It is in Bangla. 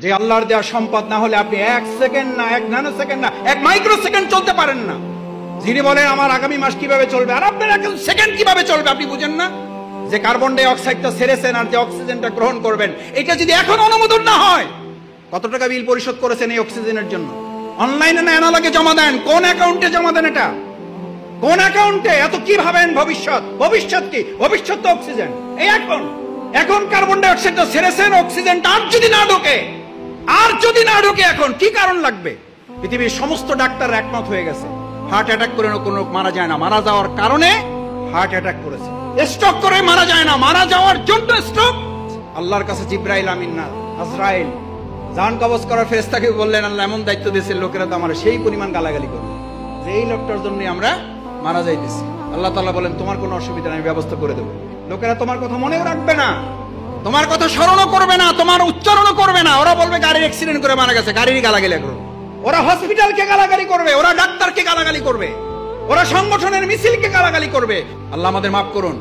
যে আল্লাহর দেওয়া সম্পদ না হলে আপনি 1 সেকেন্ড না, 1 ন্যানো সেকেন্ড না, 1 মাইক্রো সেকেন্ড চলতে পারেন না। যিনি বলেন আমার আগামী মাস কিভাবে চলবে, আর আপনার 1 সেকেন্ড কিভাবে চলবে আপনি বুঝেন না? যে কার্বন ডাই অক্সাইডটা ছেড়েছেন আর যে অক্সিজেনটা গ্রহণ করবেন, এটা যদি এখন অনুমোদন না হয়, কত টাকা বিল পরিশোধ করেছেন এই অক্সিজেনের জন্য? অনলাইনে না অ্যানালগে জমা দেন? কোন অ্যাকাউন্টে জমা দেন? এটা কোন অ্যাকাউন্টে? এত কি ভাবেন ভবিষ্যৎ? ভবিষ্যৎ কি? ভবিষ্যৎ তো অক্সিজেন। এই এখন কার্বন ডাই অক্সাইডটা ছেড়েছেন, অক্সিজেনটা আর যদি না ঢোকে, এখন কি কারণ লাগবে? পৃথিবীর সমস্ত ডাক্তার একমত হয়ে গেছে, হার্ট অ্যাটাক করে কোনো লোক মারা যায় না, মারা যাওয়ার কারণে হার্ট অ্যাটাক করেছে। স্ট্রোক করে মারা যায় না, মারা যাওয়ার জন্য স্ট্রোক। আল্লাহর কাছে জিব্রাইল আমিন না, আজরাইল জান কবজ করার ফেরেশতাকে বললেন, আল্লাহ এমন দায়িত্ব দিয়েছে, লোকেরা তো আমার সেই পরিমাণ গালাগালি করবে যে এই লোকটার জন্য আমরা মারা যাইতেছি। আল্লাহ তাআলা বলেন, তোমার কোনো অসুবিধা নেই, ব্যবস্থা করে দেবো। লোকেরা তোমার কথা মনেও রাখবে না, তোমার কথা স্মরণও করবে না, তোমার উচ্চারণও করবে না। ওরা বলবে গাড়ির অ্যাক্সিডেন্ট করে মারা গেছে, গাড়িরই গালাগালি করবে। ওরা হসপিটালকে গালাগালি করবে, ওরা ডাক্তারকে গালাগালি করবে, ওরা সংগঠনের মিছিলকে গালাগালি করবে। আল্লাহ আমাদের মাফ করুন।